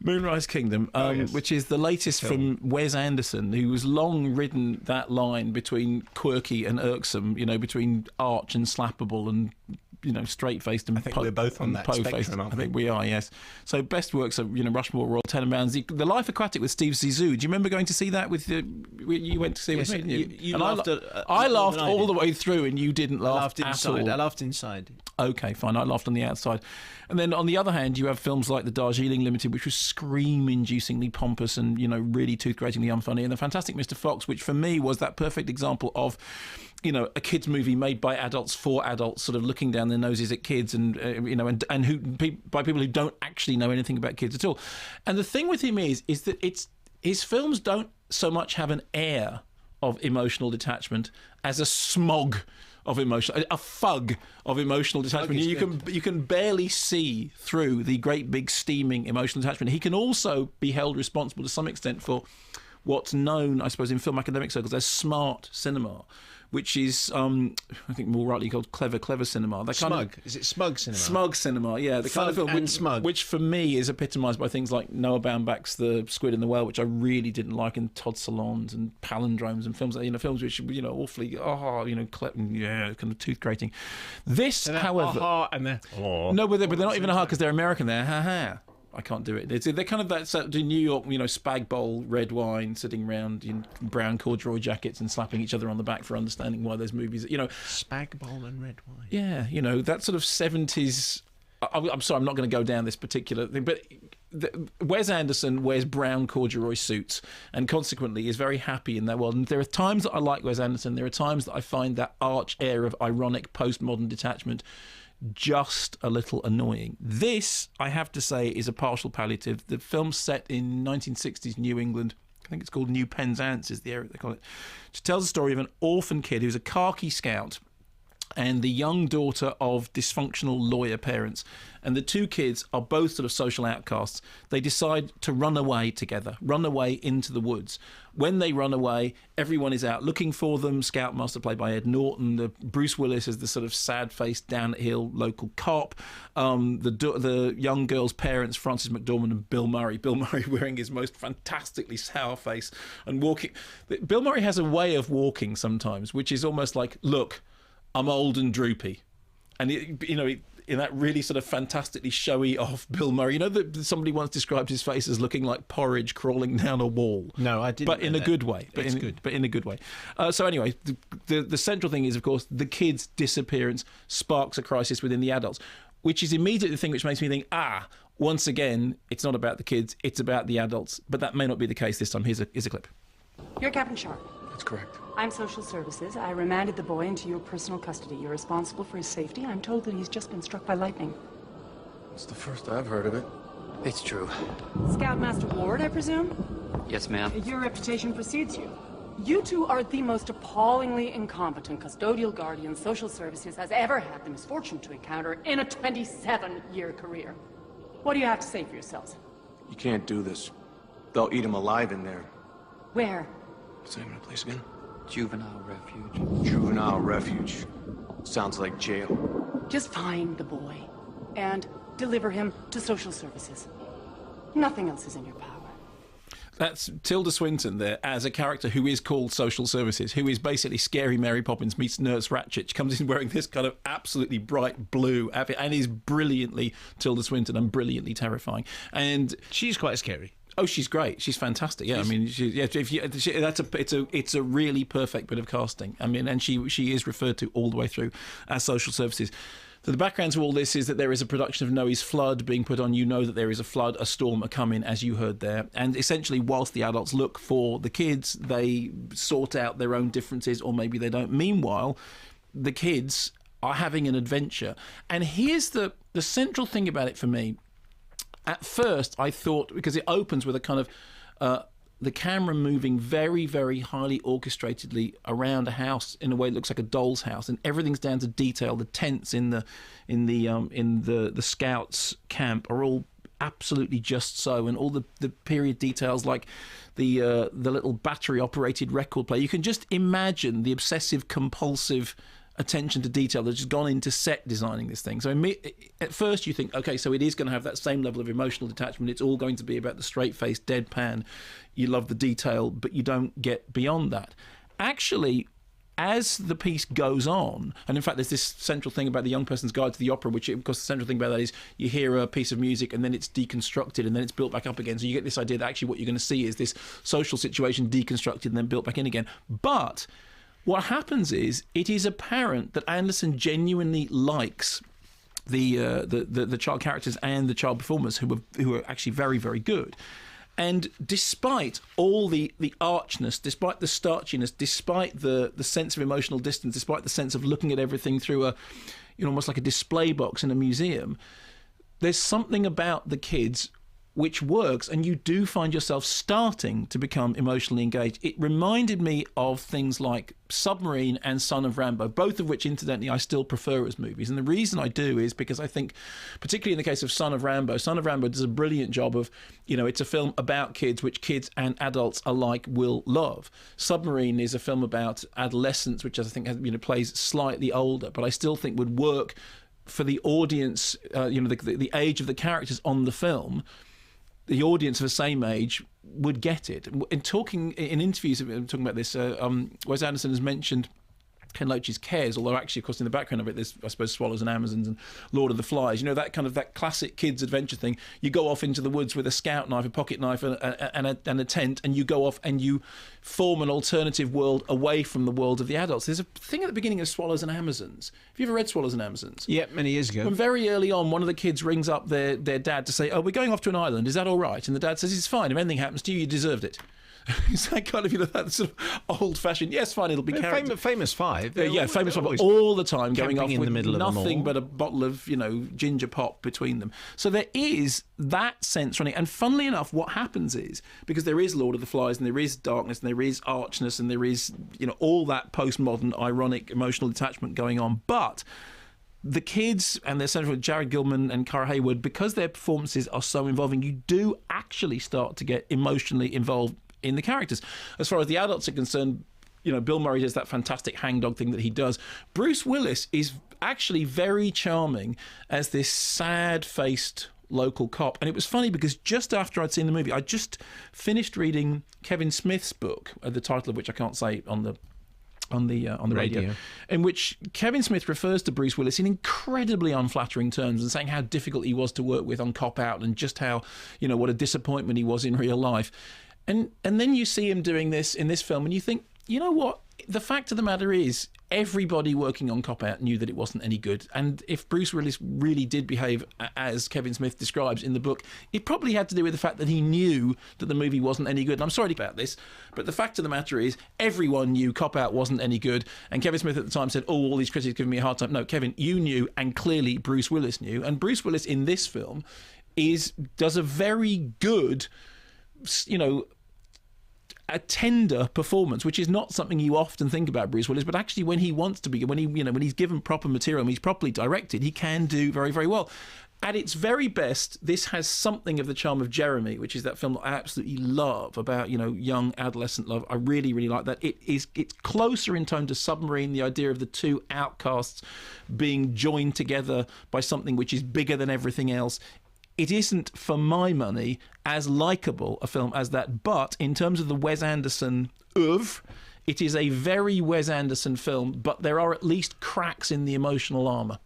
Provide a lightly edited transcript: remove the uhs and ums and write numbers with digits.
Moonrise Kingdom, yes. which is the latest from Wes Anderson, who has long ridden that line between quirky and irksome, between arch and slappable and, straight-faced and I think we're both on that spectrum, aren't we? I think we are, yes. So best works are, Rushmore, Royal Tenenbaums. The Life Aquatic with Steve Zissou. Do you remember going to see that with you went to see it with me, didn't you? I laughed all the way through and you didn't laugh at all. I laughed inside. Okay, fine. I laughed on the outside. And then on the other hand, you have films like The Darjeeling Limited, which was scream-inducingly pompous and, really tooth-gratingly unfunny. And The Fantastic Mr. Fox, which for me was that perfect example of, a kids' movie made by adults for adults, sort of looking down their noses at kids and who by people who don't actually know anything about kids at all. And the thing with him is that his films don't so much have an air of emotional detachment as a smog of emotion, a fug of emotional detachment. You can barely see through the great big steaming emotional attachment. He can also be held responsible to some extent for what's known, I suppose, in film academic circles as smart cinema, which is, I think more rightly called clever cinema. Is it smug cinema? Smug cinema, yeah. The kind of film smug. Which for me is epitomised by things like Noah Baumbach's The Squid and the Whale, which I really didn't like, and Todd Solondz and Palindromes and films, films which, awfully, kind of tooth grating. This, however... No, but they're not even because they're American. They're ha-ha. I can't do it. They're kind of that sort of New York, spag bowl, red wine, sitting around in brown corduroy jackets and slapping each other on the back for understanding why those movies, Spag bowl and red wine. Yeah, that sort of 70s... I'm sorry, I'm not going to go down this particular thing, but Wes Anderson wears brown corduroy suits and consequently is very happy in that world. And there are times that I like Wes Anderson. There are times that I find that arch air of ironic postmodern detachment just a little annoying. This, I have to say, is a partial palliative. The film's set in 1960s New England. I think it's called New Penzance is the area they call it. It tells the story of an orphan kid who's a khaki scout and the young daughter of dysfunctional lawyer parents. And the two kids are both sort of social outcasts. They decide to run away together, run away into the woods. When they run away, everyone is out looking for them. Scoutmaster, played by Ed Norton. Bruce Willis is the sort of sad-faced, down-at-heel local cop. The young girl's parents, Frances McDormand and Bill Murray. Bill Murray wearing his most fantastically sour face and walking. Bill Murray has a way of walking sometimes, which is almost like, look, I'm old and droopy. And, in that really sort of fantastically showy off Bill Murray. That somebody once described his face as looking like porridge crawling down a wall. No, I didn't. But in a good way. But in a good way. So anyway, the central thing is, of course, the kid's disappearance sparks a crisis within the adults, which is immediately the thing which makes me think, once again, it's not about the kids, it's about the adults. But that may not be the case this time. Here's a clip. You're Captain Sharp. That's correct. I'm social services. I remanded the boy into your personal custody. You're responsible for his safety. I'm told that he's just been struck by lightning. It's the first I've heard of it. It's true. Scoutmaster Ward, I presume? Yes, ma'am. Your reputation precedes you. You two are the most appallingly incompetent custodial guardians social services has ever had the misfortune to encounter in a 27-year career. What do you have to say for yourselves? You can't do this. They'll eat him alive in there. Where? What's the name of the place again? Juvenile refuge. Juvenile refuge. Sounds like jail. Just find the boy and deliver him to social services. Nothing else is in your power. That's Tilda Swinton there as a character who is called Social Services, who is basically Scary Mary Poppins meets Nurse Ratched. She comes in wearing this kind of absolutely bright blue outfit and is brilliantly Tilda Swinton and brilliantly terrifying. And she's quite scary. Oh, she's great. She's fantastic. Yeah, I mean, it's a really perfect bit of casting. I mean, and she is referred to all the way through as Social Services. So the background to all this is that there is a production of Noah's Flood being put on. You know that there is a flood, a storm, a coming, as you heard there. And essentially, whilst the adults look for the kids, they sort out their own differences, or maybe they don't. Meanwhile, the kids are having an adventure. And here's the central thing about it for me. At first, I thought, because it opens with a kind of the camera moving very, very highly orchestratedly around a house in a way that looks like a doll's house, and everything's down to detail. The tents in the scouts' camp are all absolutely just so, and all the period details like the little battery operated record player. You can just imagine the obsessive compulsive attention to detail that's just gone into set designing this thing. So at first you think, okay, so it is going to have that same level of emotional detachment. It's all going to be about the straight-faced deadpan. You love the detail, but you don't get beyond that. Actually, as the piece goes on, and in fact there's this central thing about the Young Person's Guide to the Opera, which, of course, the central thing about that is you hear a piece of music and then it's deconstructed and then it's built back up again. So you get this idea that actually what you're going to see is this social situation deconstructed and then built back in again. But what happens is it is apparent that Anderson genuinely likes the child characters and the child performers who are actually very, very good. And despite all the archness, despite the starchiness, despite the sense of emotional distance, despite the sense of looking at everything through almost like a display box in a museum, there's something about the kids which works, and you do find yourself starting to become emotionally engaged. It reminded me of things like Submarine and Son of Rambo, both of which, incidentally, I still prefer as movies. And the reason I do is because I think, particularly in the case of Son of Rambo does a brilliant job of, it's a film about kids, which kids and adults alike will love. Submarine is a film about adolescence, which I think plays slightly older, but I still think would work for the audience, the age of the characters on the film. The audience of the same age would get it. In interviews, talking about this, Wes Anderson has mentioned Ken Loach's Cares, although actually, of course, in the background of it, there's, I suppose, Swallows and Amazons and Lord of the Flies. That classic kids' adventure thing. You go off into the woods with a scout knife, a pocket knife, and a tent, and you go off and you form an alternative world away from the world of the adults. There's a thing at the beginning of Swallows and Amazons. Have you ever read Swallows and Amazons? Yeah, many years ago. When very early on, one of the kids rings up their dad to say, "Oh, we're going off to an island. Is that all right?" And the dad says, "It's fine. If anything happens to you, you deserved it." It's that kind of, that sort of old-fashioned, yes, fine, it'll be character. Famous Five. Famous Five, all the time going off in with the middle nothing of but a bottle of, ginger pop between them. So there is that sense running. And funnily enough, what happens is, because there is Lord of the Flies and there is darkness and there is archness and there is, all that postmodern, ironic, emotional detachment going on, but the kids and their central Jared Gilman and Cara Hayward, because their performances are so involving, you do actually start to get emotionally involved in the characters. As far as the adults are concerned, Bill Murray does that fantastic hangdog thing that he does. Bruce Willis is actually very charming as this sad-faced local cop. And it was funny because just after I'd seen the movie, I just finished reading Kevin Smith's book, the title of which I can't say on the radio, in which Kevin Smith refers to Bruce Willis in incredibly unflattering terms and saying how difficult he was to work with on Cop Out and just how, what a disappointment he was in real life. And then you see him doing this in this film and you think, you know what? The fact of the matter is everybody working on Cop Out knew that it wasn't any good. And if Bruce Willis really did behave as Kevin Smith describes in the book, it probably had to do with the fact that he knew that the movie wasn't any good. And I'm sorry about this, but the fact of the matter is everyone knew Cop Out wasn't any good. And Kevin Smith at the time said, all these critics giving me a hard time. No, Kevin, you knew, and clearly Bruce Willis knew. And Bruce Willis in this film does a very good, a tender performance, which is not something you often think about Bruce Willis, but actually when he wants to be, when he's given proper material and he's properly directed, he can do very, very well. At its very best, this has something of the charm of Jeremy, which is that film that I absolutely love about, young adolescent love. I really, really like that. It's closer in tone to Submarine, the idea of the two outcasts being joined together by something which is bigger than everything else. It isn't, for my money, as likeable a film as that, but in terms of the Wes Anderson oeuvre, it is a very Wes Anderson film, but there are at least cracks in the emotional armour.